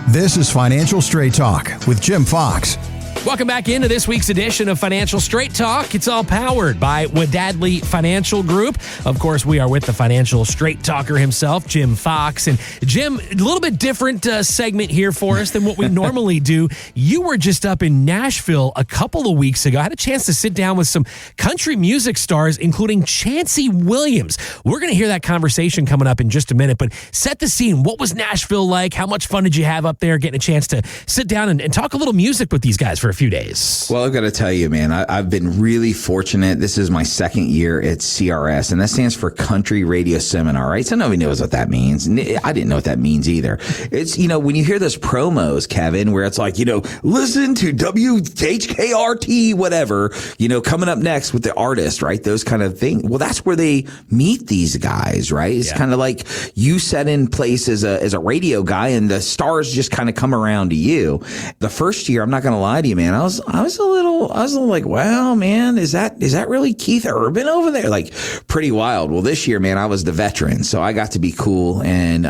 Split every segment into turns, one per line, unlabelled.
This is Financial Straight Talk with Jim Fox.
Welcome back into this week's edition of Financial Straight Talk. It's all powered by Wadadley Financial Group. Of course, we are with the Financial Straight Talker himself, Jim Fox. And Jim, a little bit different segment here for us than what we normally do. You were just up in Nashville a couple of weeks ago. I had a chance to sit down with some country music stars, including Chancey Williams. We're going to hear that conversation coming up in just a minute, but set the scene. What was Nashville like? How much fun did you have up there getting a chance to sit down and talk a little music with these guys for a few days?
Well, I've got to tell you, man, I've been really fortunate. This is my second year at CRS, and that stands for Country Radio Seminar, right? So nobody knows what that means. I didn't know what that means either. It's, when you hear those promos, Kevin, where it's like, listen to WHKRT, whatever, coming up next with the artist, right? Those kind of things. Well, that's where they meet these guys, right? It's kind of like you set in place as a radio guy, and the stars just kind of come around to you. The first year, I'm not going to lie to you, man, I was a little like, wow, man, is that really Keith Urban over there? Like, pretty wild. Well, this year, man, I was the veteran, so I got to be cool, and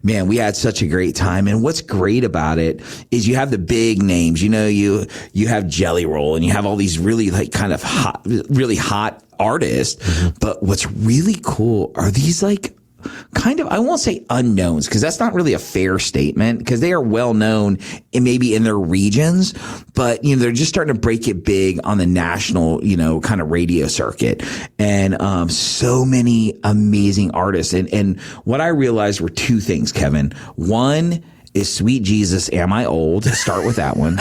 man, we had such a great time. And what's great about it is you have the big names, you have Jelly Roll, and you have all these really kind of really hot artists. Mm-hmm. But what's really cool are these kind of, I won't say unknowns, because that's not really a fair statement, because they are well known maybe in their regions, but they're just starting to break it big on the national kind of radio circuit. And so many amazing artists. And what I realized were two things, Kevin. One is Sweet Jesus, Am I Old? Start with that one.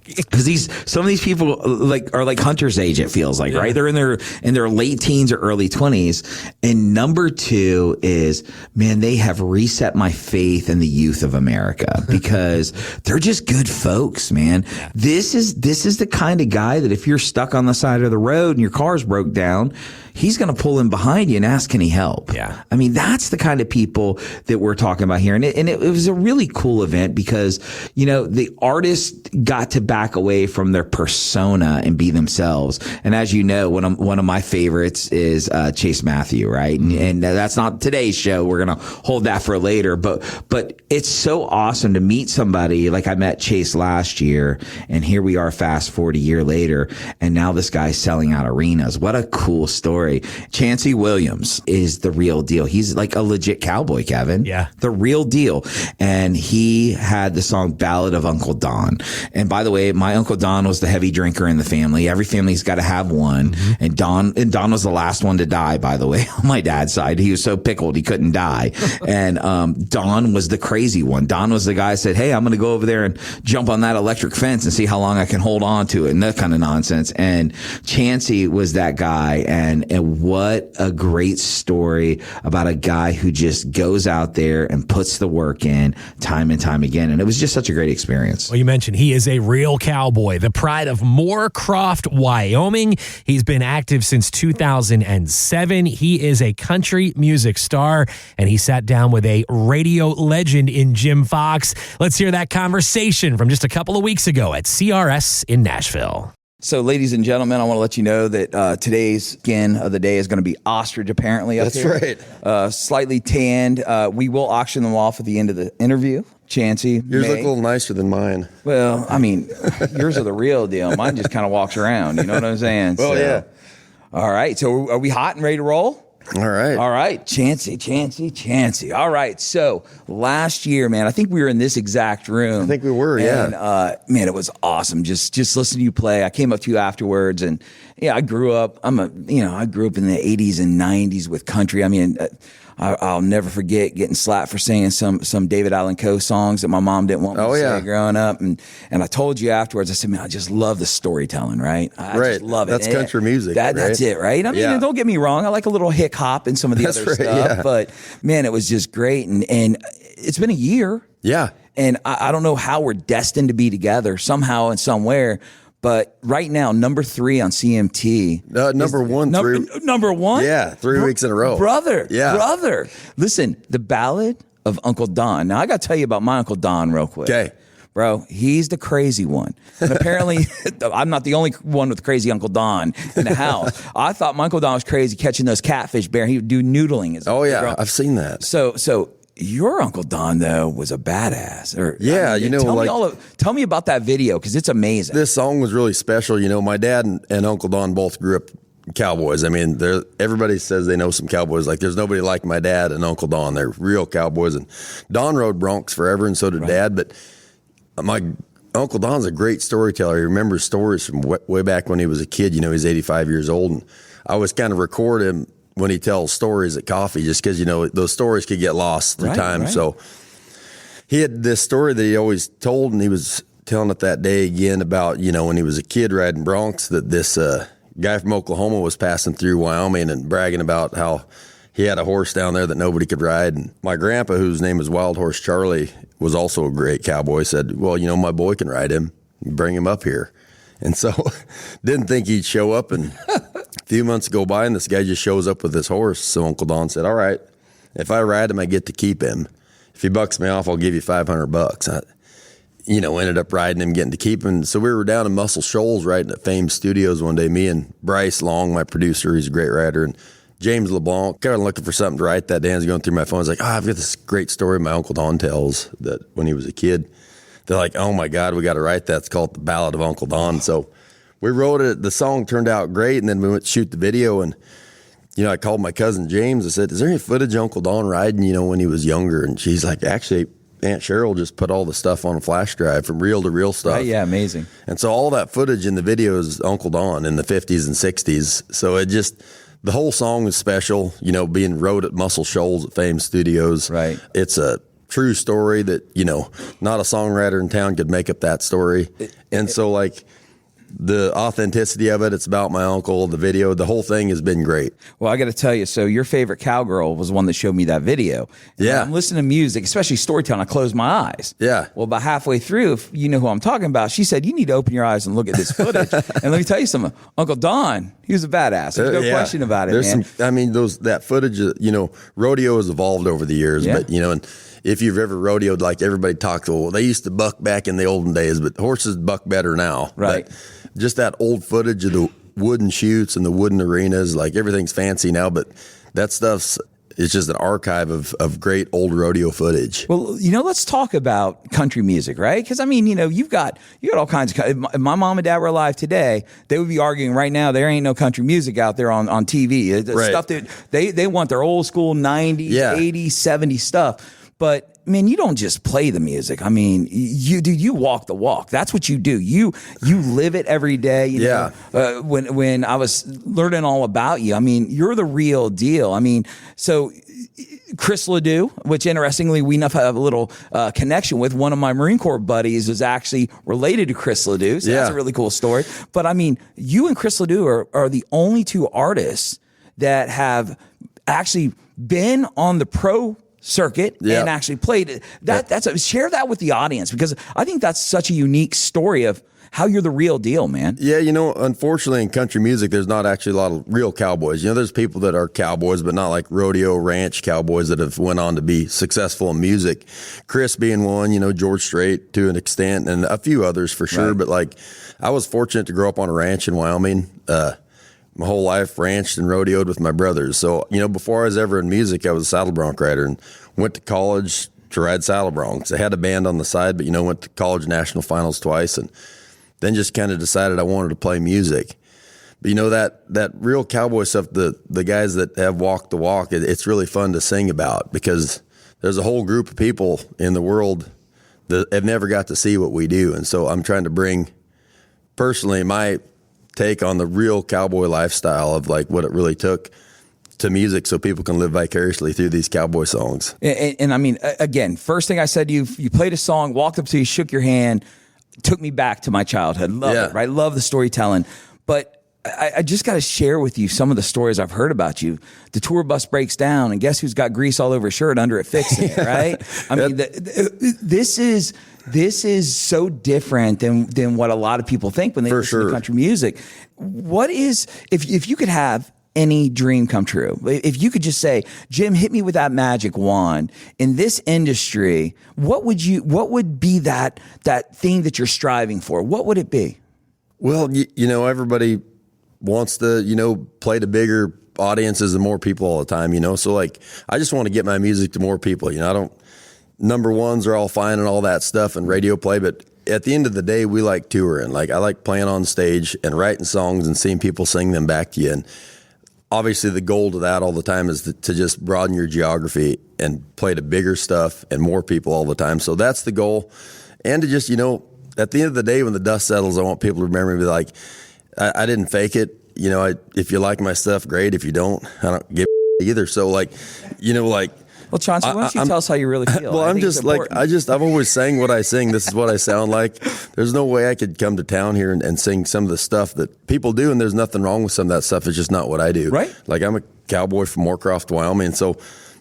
Because some of these people are like Hunter's age, it feels like, right? They're in their late teens or early 20s. And number two is, man, they have reset my faith in the youth of America, because they're just good folks, man. Yeah. This is the kind of guy that if you're stuck on the side of the road and your car's broke down, he's going to pull in behind you and ask, can he help? Yeah. I mean, that's the kind of people that we're talking about here. And it was a really cool event, because, the artists got to back away from their persona and be themselves. And as you know, one of my favorites is Chase Matthew, right? And that's not today's show. We're going to hold that for later. But it's so awesome to meet somebody like I met Chase last year, and here we are fast forward a year later, and now this guy's selling out arenas. What a cool story. Chancey Williams is the real deal. He's like a legit cowboy, Kevin. Yeah. The real deal. And he had the song Ballad of Uncle Don. And by the way, my Uncle Don was the heavy drinker in the family. Every family's got to have one. Mm-hmm. And Don was the last one to die, by the way, on my dad's side. He was so pickled he couldn't die. And Don was the crazy one. Don was the guy who said, hey, I'm going to go over there and jump on that electric fence and see how long I can hold on to it, and that kind of nonsense. And Chancey was that guy. And what a great story about a guy who just goes out there and puts the work in time and time again. And it was just such a great experience.
Well, you mentioned he is a real cowboy, the pride of Moorcroft, Wyoming. He's been active since 2007. He is a country music star, and he sat down with a radio legend in Jim Fox. Let's hear that conversation from just a couple of weeks ago at CRS in Nashville.
So, ladies and gentlemen, I want to let you know that today's skin of the day is going to be ostrich, apparently. That's here. Right. Slightly tanned. We will auction them off at the end of the interview. Chancey.
Yours look a little nicer than mine.
Well, I mean, yours are the real deal. Mine just kind of walks around. You know what I'm saying?
Well, yeah.
All right. So, are we hot and ready to roll?
All right.
Chancey. All right. So last year, man, I think we were in this exact room.
I think we were,
and, man, it was awesome. Just listening to you play. I came up to you afterwards, and yeah, I grew up. I grew up in the 80s and 90s with country. I mean, I'll never forget getting slapped for singing some David Allan Coe songs that my mom didn't want me to say growing up. And I told you afterwards, I said, man, I just love the storytelling, right? I just love it.
That's country music.
That's it, right? I mean, don't get me wrong. I like a little hick hop and some of the other stuff. Yeah. But, man, it was just great. And it's been a year.
Yeah.
And I don't know how we're destined to be together somehow and somewhere. But right now, number 3 on CMT.
Number one.
Number 1?
Yeah, 3 weeks in a row.
Brother. Listen, the Ballad of Uncle Don. Now, I got to tell you about my Uncle Don real quick.
Okay.
Bro, he's the crazy one. And apparently, I'm not the only one with crazy Uncle Don in the house. I thought my Uncle Don was crazy catching those catfish bear. He would do noodling.
Oh, yeah. I've seen that.
So
your Uncle Don though was a badass. Or
Yeah,
tell me about that video because it's amazing.
This song was really special. My dad and Uncle Don both grew up cowboys. I mean, everybody says they know some cowboys. Like, there's nobody like my dad and Uncle Don. They're real cowboys. And Don rode broncs forever, and so did Dad. But my Uncle Don's a great storyteller. He remembers stories from way back when he was a kid. He's 85 years old. And I always kind of record him when he tells stories at coffee, just because, those stories could get lost through time. Right. So he had this story that he always told, and he was telling it that day again about, when he was a kid riding broncs, that this guy from Oklahoma was passing through Wyoming and bragging about how he had a horse down there that nobody could ride. And my grandpa, whose name is Wild Horse Charlie, was also a great cowboy, said, well, my boy can ride him. Bring him up here. And so didn't think he'd show up. And a few months go by, and this guy just shows up with this horse. So Uncle Don said, all right, if I ride him, I get to keep him. If he bucks me off, I'll give you $500. Ended up riding him, getting to keep him. So we were down in Muscle Shoals riding at Fame Studios one day, me and Bryce Long, my producer, he's a great rider, and James LeBlanc, kind of looking for something to write that day. I was going through my phone. I was like, I've got this great story my Uncle Don tells that when he was a kid. They're like, oh my God, we got to write that. It's called The Ballad of Uncle Don. So we wrote it. The song turned out great, and then we went to shoot the video, and I called my cousin James. I said, is there any footage of Uncle Don riding, when he was younger? And she's like, actually, Aunt Cheryl just put all the stuff on a flash drive from reel to reel stuff.
Right, yeah, amazing.
And so all that footage in the video is Uncle Don in the 50s and 60s. So the whole song is special, being wrote at Muscle Shoals at Fame Studios.
Right.
It's a true story that, not a songwriter in town could make up that story. So the authenticity of it, it's about my uncle, the video, the whole thing has been great.
Well, I got to tell you, so your favorite cowgirl was one that showed me that video. And
yeah.
I'm listening to music, especially storytelling. I close my eyes.
Yeah.
Well, about halfway through, if you know who I'm talking about, she said, you need to open your eyes and look at this footage. And let me tell you something. Uncle Don, he was a badass. There's no question about it, man.
That footage, rodeo has evolved over the years, but, and if you've ever rodeoed, like everybody talks, they used to buck back in the olden days, but horses buck better now.
Right.
But just that old footage of the wooden chutes and the wooden arenas, everything's fancy now, but that stuff's, it's just an archive of great old rodeo footage.
Well, let's talk about country music, right? Because you've got all kinds of. If my mom and dad were alive today, they would be arguing right now. There ain't no country music out there on TV.
Right.
Stuff that they want their old school 90s, 80s, 70s stuff. But man, you don't just play the music. You walk the walk. That's what you do. You live it every day. When I was learning all about you, you're the real deal. So Chris Ledoux, which interestingly we enough have a little connection with. One of my Marine Corps buddies was actually related to Chris Ledoux. So that's a really cool story. But you and Chris Ledoux are the only two artists that have actually been on the pro circuit and actually played it. Share that with the audience, because I think that's such a unique story of how you're the real deal, man.
Yeah, unfortunately in country music, there's not actually a lot of real cowboys. There's people that are cowboys, but not like rodeo ranch cowboys that have went on to be successful in music. Chris being one, George Strait to an extent, and a few others for sure.
Right.
But I was fortunate to grow up on a ranch in Wyoming. My whole life ranched and rodeoed with my brothers. So, before I was ever in music, I was a saddle bronc rider and went to college to ride saddle broncs. I had a band on the side, but, went to college national finals twice, and then just kind of decided I wanted to play music. But, that real cowboy stuff, the guys that have walked the walk, it's really fun to sing about, because there's a whole group of people in the world that have never got to see what we do. And so I'm trying to bring, personally, my take on the real cowboy lifestyle of what it really took to music, so people can live vicariously through these cowboy songs.
And again, first thing I said to you, you played a song, walked up to you, shook your hand, took me back to my childhood. Love it, right? Love the storytelling. But I just got to share with you some of the stories I've heard about you. The tour bus breaks down, and guess who's got grease all over his shirt under it fixing it, right? This is so different than what a lot of people think when they listen to country music. What is, if you could have any dream come true, if you could just say, Jim, hit me with that magic wand in this industry, what would be that thing that you're striving for? What would it be?
Well, everybody wants to, play to bigger audiences and more people all the time, so I just want to get my music to more people. I don't number ones are all fine and all that stuff and radio play, but at the end of the day, we like touring. Like I like playing on stage and writing songs and seeing people sing them back to you. And obviously the goal to that all the time is to just broaden your geography and play to bigger stuff and more people all the time. So that's the goal. And to just, at the end of the day, when the dust settles, I want people to remember me like, I didn't fake it. If you like my stuff, great. If you don't, I don't give a either. So like.
Well, Chancey, why don't you tell us how you really feel?
Well, I've always sang what I sing. This is what I sound like. There's no way I could come to town here and sing some of the stuff that people do, and there's nothing wrong with some of that stuff. It's just not what I do.
Right.
Like I'm a cowboy from Moorcroft, Wyoming, so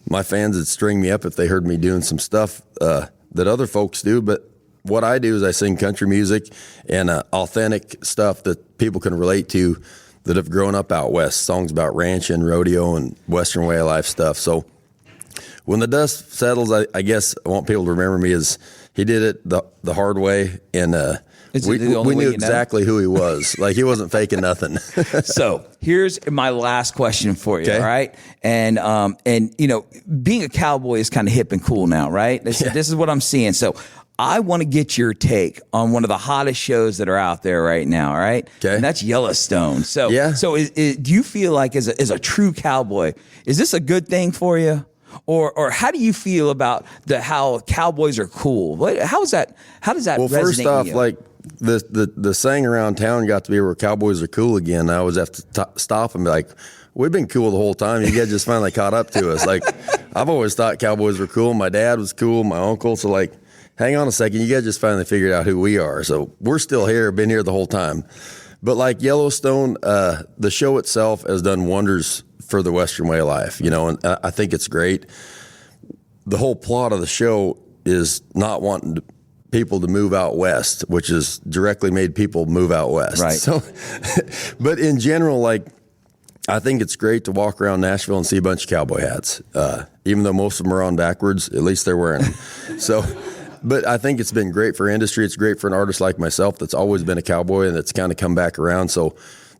my fans would string me up if they heard me doing some stuff that other folks do. But what I do is I sing country music and authentic stuff that people can relate to that have grown up out west, songs about ranching, rodeo, and Western way of life stuff. So when the dust settles, I guess I want people to remember me as he did it the hard way, and we knew exactly who he was. Like he wasn't faking nothing.
So here's my last question for you.
Okay.
All right, and being a cowboy is kind of hip and cool now, right? This is what I'm seeing. So I want to get your take on one of the hottest shows that are out there right now. All right,
okay,
and that's Yellowstone. So
yeah.
So do you feel like as a true cowboy, is this a good thing for you? Or how do you feel about how cowboys are cool? How does that
Well,
resonate
first off,
with you?
like the saying around town got to be where cowboys are cool again. I always have to stop and be like, we've been cool the whole time. You guys just finally caught up to us. Like I've always thought cowboys were cool. My dad was cool, my uncle. So like, hang on a second, you guys just finally figured out who we are. So we're still here, been here the whole time. But like Yellowstone, the show itself has done wonders for the Western way of life, and I think it's great. The whole plot of the show is not wanting people to move out west, which has directly made people move out west.
Right.
So, but in general, like, I think it's great to walk around Nashville and see a bunch of cowboy hats. Even though most of them are on backwards, at least they're wearing them. So, but I think it's been great for industry. It's great for an artist like myself that's always been a cowboy and that's kind of come back around. So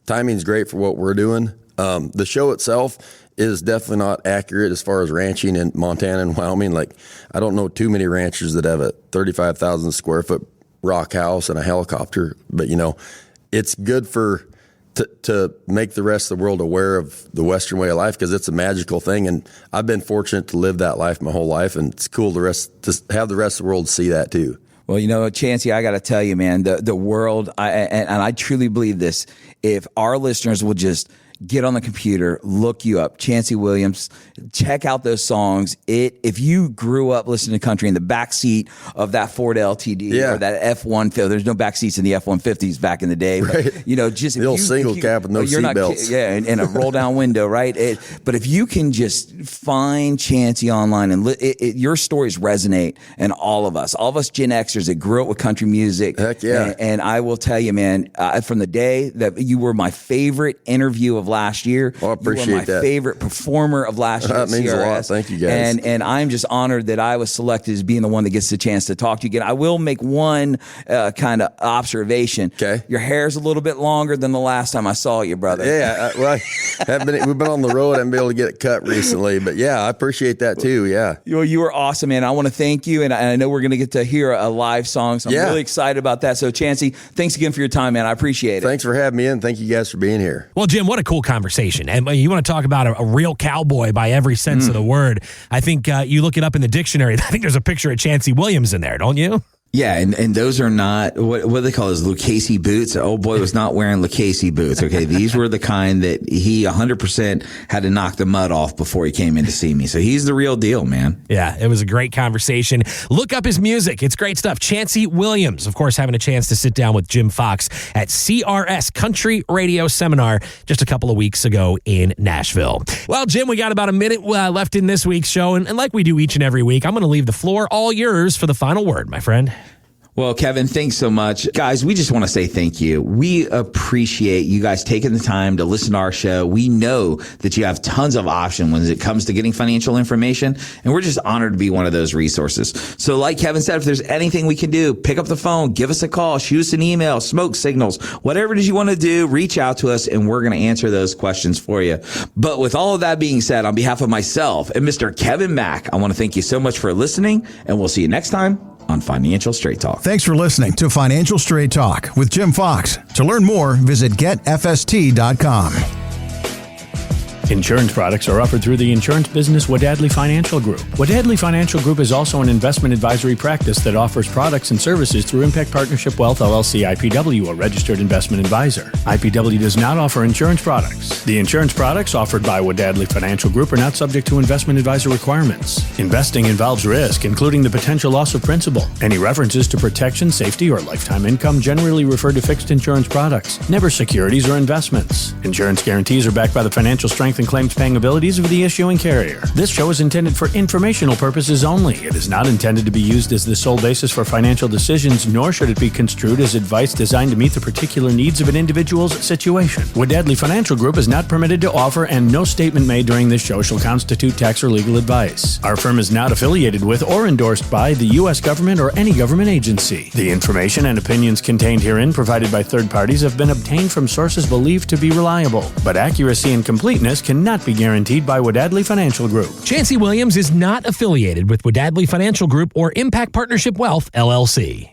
timing's great for what we're doing. The show itself is definitely not accurate as far as ranching in Montana and Wyoming. Like, I don't know too many ranchers that have a 35,000 square foot rock house and a helicopter, but it's good to make the rest of the world aware of the Western way of life because it's a magical thing. And I've been fortunate to live that life my whole life, and it's cool to have the rest of the world see that too.
Well, Chancey, I got to tell you, man, the world, and I truly believe this, if our listeners will just get on the computer, look you up, Chancey Williams, check out those songs. If you grew up listening to country in the backseat of that Ford LTD or that F-150, there's no backseats in the F-150s back in the day. But,
right.
Just
the old single cab with no seatbelts.
Yeah, and a roll down window, right? But if you can just find Chancey online and your stories resonate, and all of us Gen Xers that grew up with country music.
Heck yeah.
And I will tell you, man, from the day that you were my favorite interview of last year.
I appreciate
you were my
that.
favorite performer of last year.
That means
CRS.
a lot. Thank you, guys.
And I'm just honored that I was selected as being the one that gets the chance to talk to you again. I will make one kind of observation.
Okay.
Your hair's a little bit longer than the last time I saw you, brother.
Yeah. We've been on the road. I haven't been able to get it cut recently, but yeah, I appreciate that too. Yeah.
You were awesome, man. I want to thank you, and I know we're going to get to hear a live song, so I'm really excited about that. So, Chancey, thanks again for your time, man. I appreciate it.
Thanks for having me in. Thank you guys for being here.
Well, Jim, what a cool conversation. And you want to talk about a real cowboy by every sense of the word. I think you look it up in the dictionary. I think there's a picture of Chancey Williams in there, don't you?
Yeah, and those are not, what do they call those, Lucchese boots? Oh boy, was not wearing Lucchese boots, okay? These were the kind that he 100% had to knock the mud off before he came in to see me. So he's the real deal, man.
Yeah, it was a great conversation. Look up his music. It's great stuff. Chancey Williams, of course, having a chance to sit down with Jim Fox at CRS Country Radio Seminar just a couple of weeks ago in Nashville. Well, Jim, we got about a minute left in this week's show, and like we do each and every week, I'm going to leave the floor all yours for the final word, my friend.
Well, Kevin, thanks so much. Guys, we just want to say thank you. We appreciate you guys taking the time to listen to our show. We know that you have tons of options when it comes to getting financial information, and we're just honored to be one of those resources. So like Kevin said, if there's anything we can do, pick up the phone, give us a call, shoot us an email, smoke signals, whatever it is you want to do, reach out to us, and we're going to answer those questions for you. But with all of that being said, on behalf of myself and Mr. Kevin Mack, I want to thank you so much for listening, and we'll see you next time on Financial Straight Talk.
Thanks for listening to Financial Straight Talk with Jim Fox. To learn more, visit getfst.com.
Insurance products are offered through the insurance business Wadadley Financial Group. Wadadley Financial Group is also an investment advisory practice that offers products and services through Impact Partnership Wealth LLC IPW, a registered investment advisor. IPW does not offer insurance products. The insurance products offered by Wadadley Financial Group are not subject to investment advisor requirements. Investing involves risk, including the potential loss of principal. Any references to protection, safety, or lifetime income generally refer to fixed insurance products, never securities or investments. Insurance guarantees are backed by the financial strength and claims paying abilities of the issuing carrier. This show is intended for informational purposes only. It is not intended to be used as the sole basis for financial decisions, nor should it be construed as advice designed to meet the particular needs of an individual's situation. Wadadley Financial Group is not permitted to offer, and no statement made during this show shall constitute tax or legal advice. Our firm is not affiliated with or endorsed by the U.S. government or any government agency. The information and opinions contained herein provided by third parties have been obtained from sources believed to be reliable, but accuracy and completeness cannot be guaranteed by Wadadley Financial Group.
Chancey Williams is not affiliated with Wadadley Financial Group or Impact Partnership Wealth, LLC.